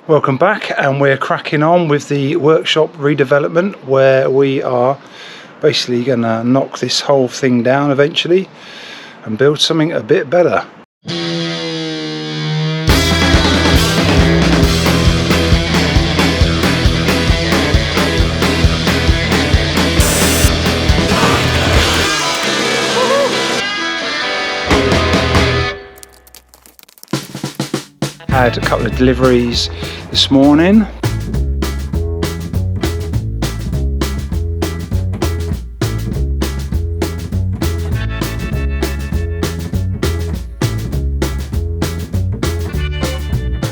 Welcome back, and we're cracking on with the workshop redevelopment, where we are basically going to knock this whole thing down eventually and build something a bit better. Had a couple of deliveries this morning.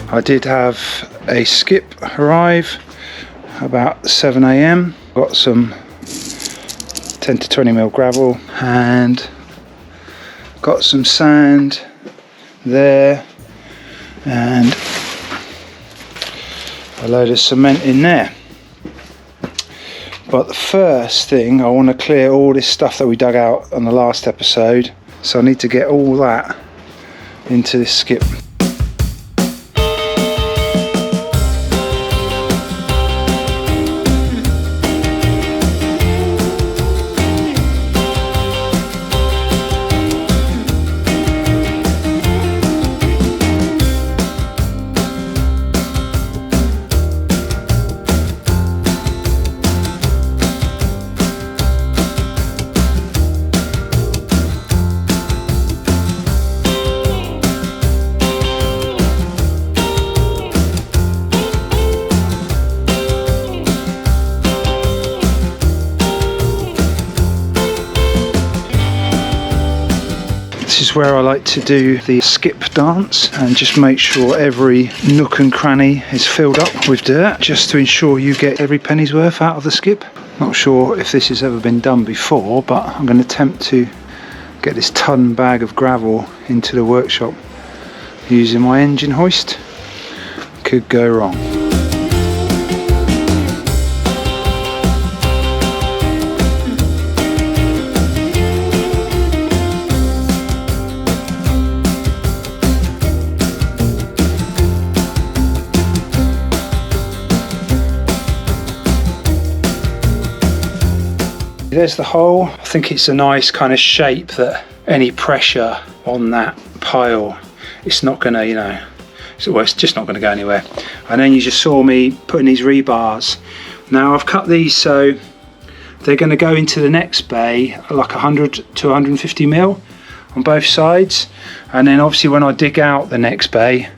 I did have a skip arrive about 7 AM. Got some 10 to 20 mil gravel and got some sand there and a load of cement in there. But the first thing, I want to clear all this stuff that we dug out on the last episode, so I need to get all that into this skip. This is where I like to do the skip dance and just make sure every nook and cranny is filled up with dirt, just to ensure you get every penny's worth out of the skip. Not sure if this has ever been done before, but I'm going to attempt to get this ton bag of gravel into the workshop using my engine hoist. Could go wrong. There's the hole. I think it's a nice kind of shape that any pressure on that pile, it's not going to, it's just not going to go anywhere. And then you just saw me putting these rebars. Now I've cut these so they're going to go into the next bay like 100 to 150 mil on both sides. And then obviously when I dig out the next bay,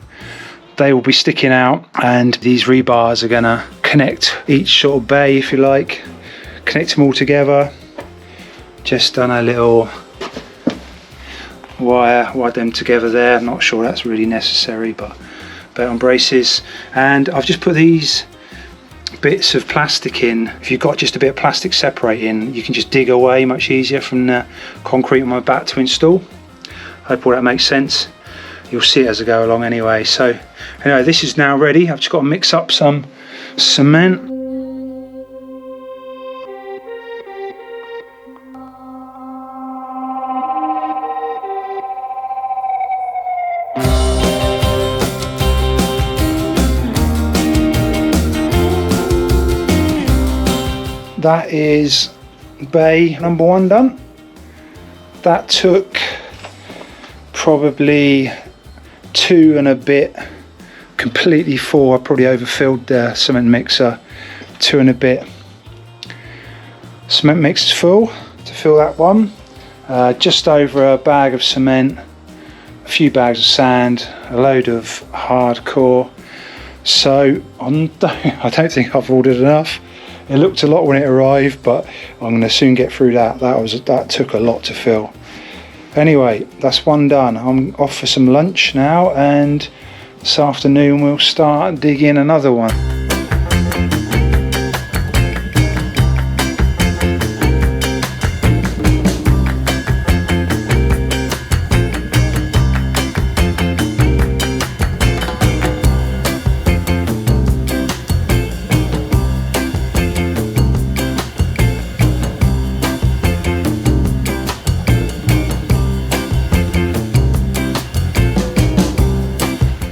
they will be sticking out, and these rebars are going to connect each sort of bay, if you like. Connect them all together. Just done a little wired them together there. Not sure that's really necessary, but belt and braces. And I've just put these bits of plastic in. If you've got just a bit of plastic separating, you can just dig away much easier from the concrete on my back to install. Hope all that makes sense. You'll see it as I go along anyway. So anyway, this is now ready. I've just got to mix up some cement. That is bay number 1 done. That took probably 2 and a bit, completely full. I probably overfilled the cement mixer. 2 and a bit cement mixers full to fill that one. Just over a bag of cement, a few bags of sand, a load of hardcore. So I don't think I've ordered enough. It looked a lot when it arrived, but I'm going to soon get through that. That took a lot to fill. Anyway, that's one done. I'm off for some lunch now, and this afternoon we'll start digging another one.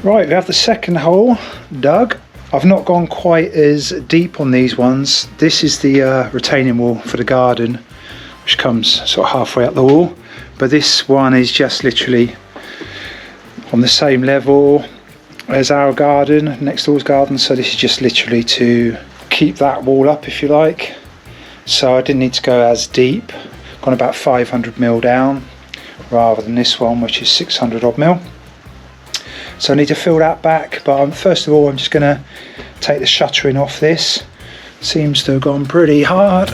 Right, we have the second hole dug. I've not gone quite as deep on these ones. This is the retaining wall for the garden, which comes sort of halfway up the wall, but this one is just literally on the same level as our garden, next door's garden, so this is just literally to keep that wall up, if you like. So I didn't need to go as deep, gone about 500 mil down rather than this one, which is 600 odd mil. So I need to fill that back, but first of all I'm just going to take the shuttering off this. Seems to have gone pretty hard.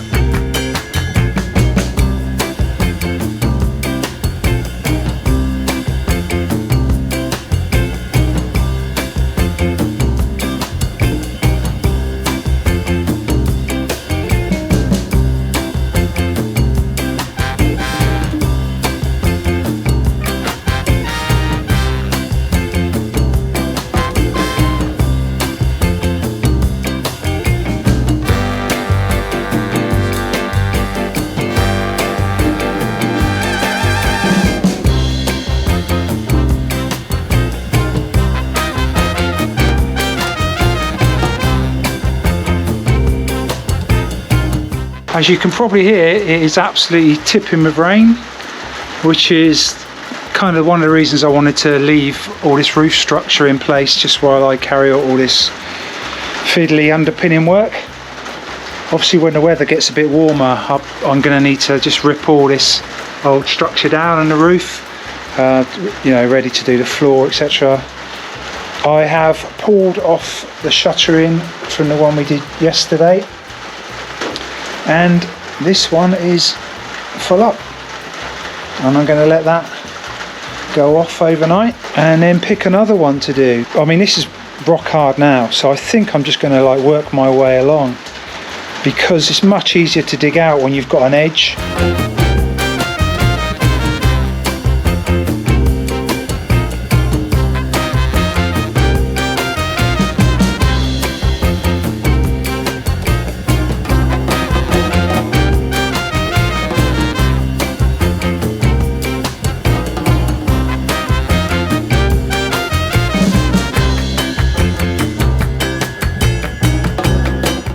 As you can probably hear, it is absolutely tipping with rain, which is kind of one of the reasons I wanted to leave all this roof structure in place just while I carry out all this fiddly underpinning work. Obviously when the weather gets a bit warmer, I'm going to need to just rip all this old structure down on the roof, you know, ready to do the floor, etc. I have pulled off the shuttering from the one we did yesterday, and this one is full up, and I'm going to let that go off overnight and then pick another one to do. I mean, this is rock hard now, so I think I'm just going to like work my way along, because it's much easier to dig out when you've got an edge.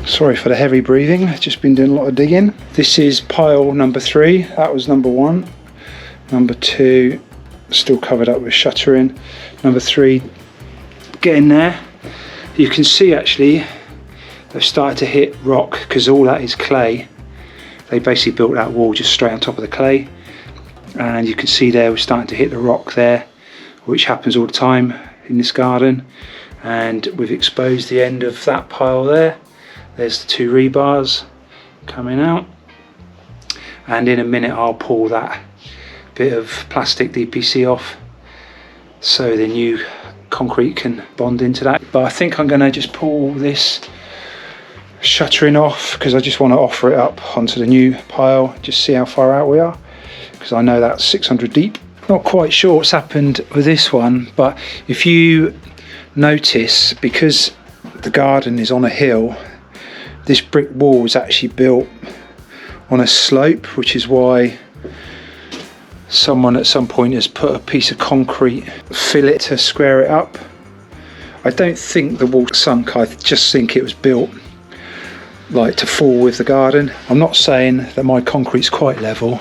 Sorry for the heavy breathing, I've just been doing a lot of digging. This is pile number 3, that was number 1. Number 2, still covered up with shuttering. Number 3, getting there. You can see actually, they've started to hit rock, because all that is clay. They basically built that wall just straight on top of the clay. And you can see there, we're starting to hit the rock there, which happens all the time in this garden. And we've exposed the end of that pile there. There's the 2 rebars coming out, and in a minute I'll pull that bit of plastic DPC off so the new concrete can bond into that. But I think I'm going to just pull this shuttering off, because I just want to offer it up onto the new pile, just see how far out we are, because I know that's 600 deep. Not quite sure what's happened with this one, but if you notice, because the garden is on a hill, this brick wall is actually built on a slope, which is why someone at some point has put a piece of concrete fillet to square it up. I don't think the wall sunk, I just think it was built like to fall with the garden. I'm not saying that my concrete's quite level,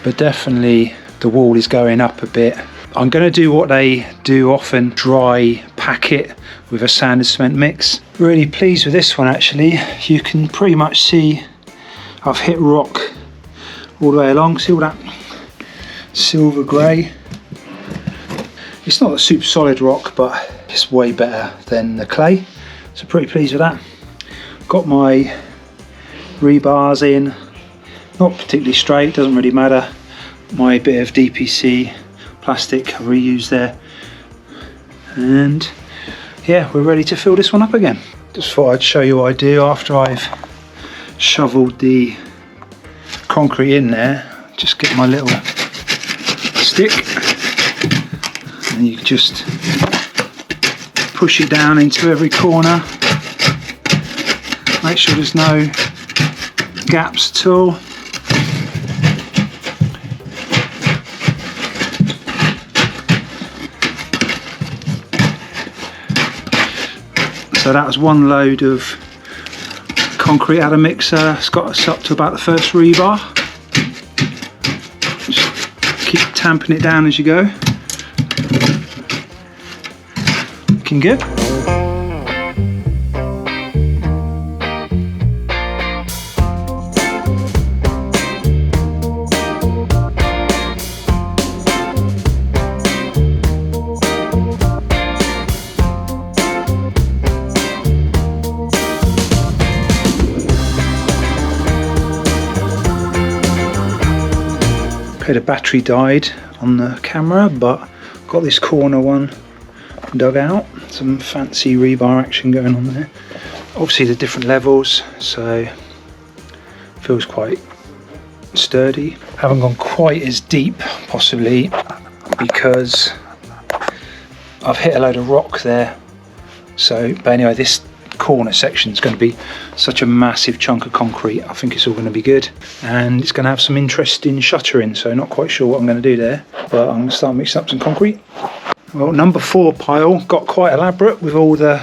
but definitely the wall is going up a bit. I'm going to do what they do often, dry pack it with a sand and cement mix. Really pleased with this one actually. You can pretty much see I've hit rock all the way along. See all that silver grey? It's not a super solid rock, but it's way better than the clay. So pretty pleased with that. Got my rebars in, not particularly straight, doesn't really matter. My bit of DPC plastic reused there, and yeah, we're ready to fill this one up again. Just thought I'd show you what I do after I've shoveled the concrete in there. Just get my little stick and you just push it down into every corner, make sure there's no gaps at all. So that was one load of concrete out of mixer. It's got us up to about the first rebar. Just keep tamping it down as you go. Looking good. The battery died on the camera, but got this corner one dug out. Some fancy rebar action going on there. Obviously the different levels, so feels quite sturdy. Haven't gone quite as deep, possibly because I've hit a load of rock there. So, but anyway, this corner section is going to be such a massive chunk of concrete. I think it's all going to be good, and it's going to have some interesting shuttering, so not quite sure what I'm going to do there, but I'm going to start mixing up some concrete. Well, number 4 pile got quite elaborate with all the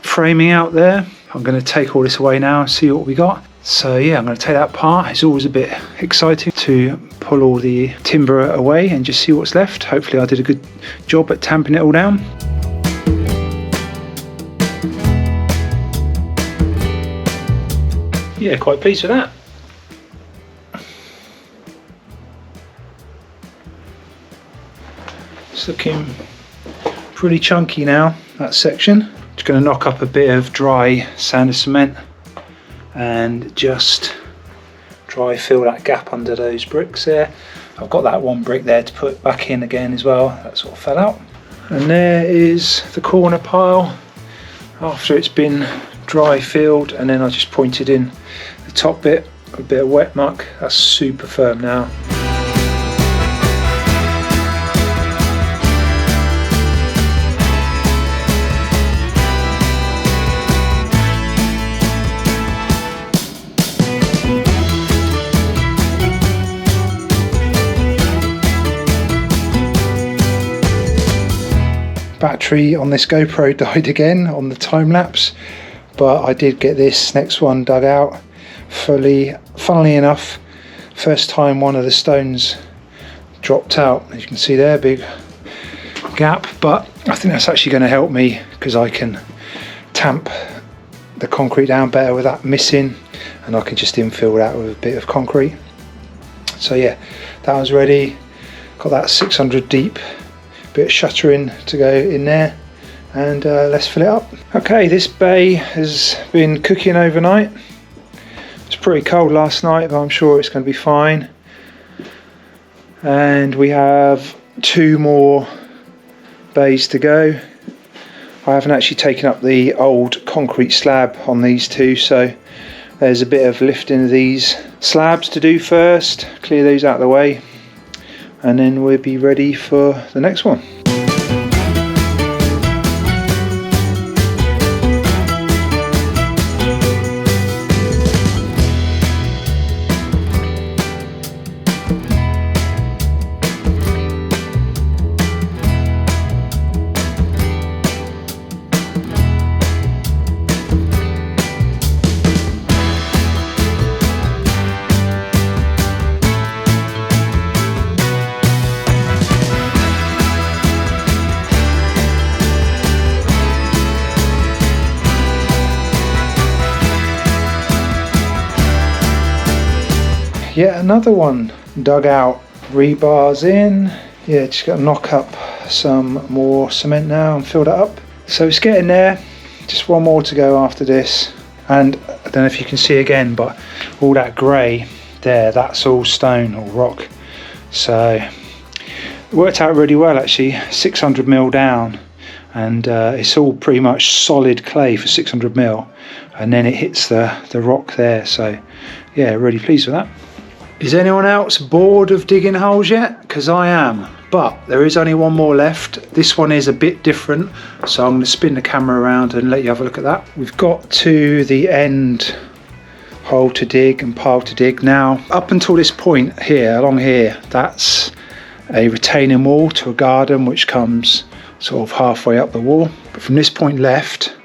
framing out there. I'm going to take all this away now and see what we got. So yeah, I'm going to take that apart. It's always a bit exciting to pull all the timber away and just see what's left. Hopefully I did a good job at tamping it all down. Yeah, quite pleased with that. It's looking pretty chunky now, that section. Just going to knock up a bit of dry sand and cement and just dry fill that gap under those bricks there. I've got that one brick there to put back in again as well. That sort of fell out. And there is the corner pile after it's been dry filled, and then I just pointed in the top bit, a bit of wet muck. That's super firm now. Battery on this GoPro died again on the time lapse, but I did get this next one dug out fully. Funnily enough, first time one of the stones dropped out. As you can see there, big gap, but I think that's actually going to help me because I can tamp the concrete down better with that missing, and I can just infill that with a bit of concrete. So yeah, that was ready. Got that 600 deep bit of shuttering to go in there, and let's fill it up. Okay, this bay has been cooking overnight. It's pretty cold last night, but I'm sure it's going to be fine. And we have 2 more bays to go. I haven't actually taken up the old concrete slab on these 2, so there's a bit of lifting of these slabs to do first, clear those out of the way, and then we'll be ready for the next one. Yet another one dug out, rebars in. Yeah, just got to knock up some more cement now and fill that up. So it's getting there, just one more to go after this. And I don't know if you can see again, but all that grey there, that's all stone or rock. So it worked out really well actually, 600 mil down, and it's all pretty much solid clay for 600 mil, and then it hits the rock there. So yeah, really pleased with that. Is anyone else bored of digging holes yet? Because I am, but there is only one more left. This one is a bit different, so I'm going to spin the camera around and let you have a look at that. We've got to the end hole to dig and pile to dig. Now, up until this point here, along here, that's a retaining wall to a garden which comes sort of halfway up the wall. But from this point left,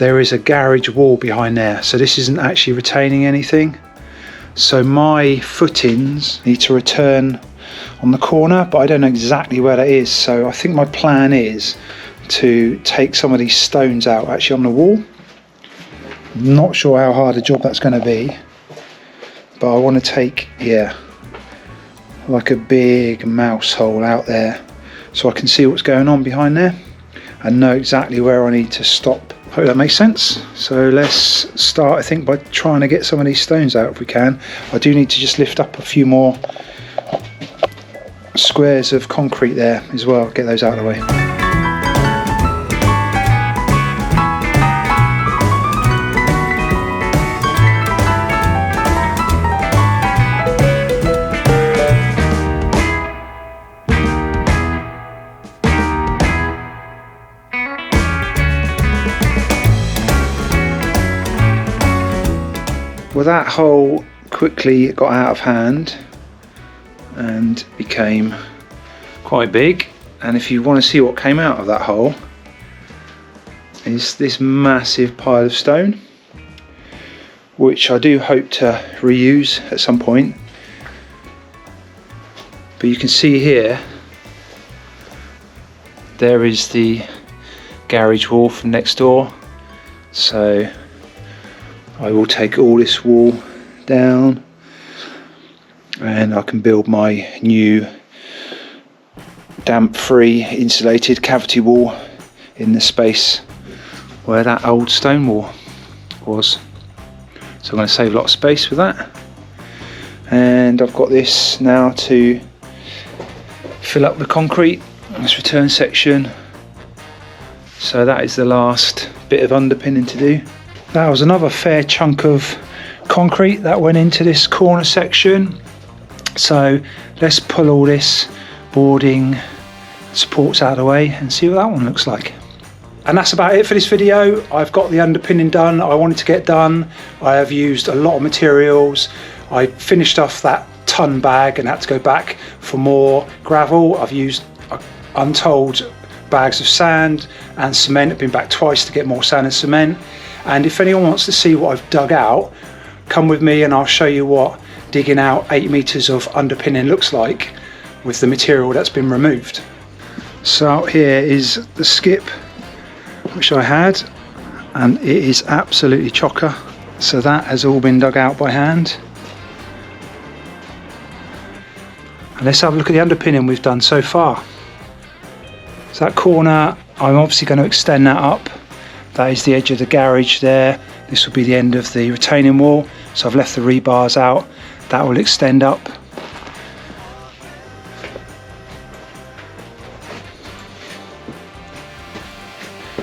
there is a garage wall behind there, so this isn't actually retaining anything. So my footings need to return on the corner, but I don't know exactly where that is. So I think my plan is to take some of these stones out actually on the wall. Not sure how hard a job that's going to be, but I want to take, yeah, like a big mouse hole out there so I can see what's going on behind there and know exactly where I need to stop. Hope that makes sense. So let's start, I think, by trying to get some of these stones out if we can. I do need to just lift up a few more squares of concrete there as well, get those out of the way. Well, that hole quickly got out of hand and became quite big, and if you want to see what came out of that hole, is this massive pile of stone, which I do hope to reuse at some point. But you can see here, there is the garage wall from next door, so I will take all this wall down and I can build my new damp-free insulated cavity wall in the space where that old stone wall was. So I'm going to save a lot of space with that. And I've got this now to fill up the concrete, this return section. So that is the last bit of underpinning to do. That was another fair chunk of concrete that went into this corner section. So let's pull all this boarding supports out of the way and see what that one looks like. And that's about it for this video. I've got the underpinning done. I wanted to get done. I have used a lot of materials. I finished off that ton bag and had to go back for more gravel. I've used untold bags of sand and cement. I've been back twice to get more sand and cement. And if anyone wants to see what I've dug out, come with me and I'll show you what digging out 8 meters of underpinning looks like with the material that's been removed. So out here is the skip which I had, and it is absolutely chocker. So that has all been dug out by hand. And let's have a look at the underpinning we've done so far. So that corner, I'm obviously going to extend that up. That is the edge of the garage there. This will be the end of the retaining wall. So I've left the rebars out. That will extend up.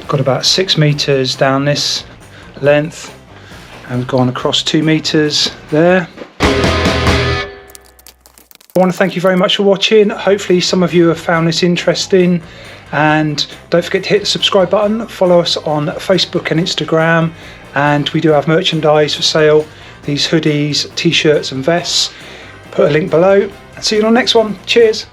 Got about 6 meters down this length, and we've gone across 2 meters there. I want to thank you very much for watching. Hopefully some of you have found this interesting, and don't forget to hit the subscribe button. Follow us on Facebook and Instagram, and we do have merchandise for sale, these hoodies, t-shirts and vests. Put a link below, and see you on the next one. Cheers.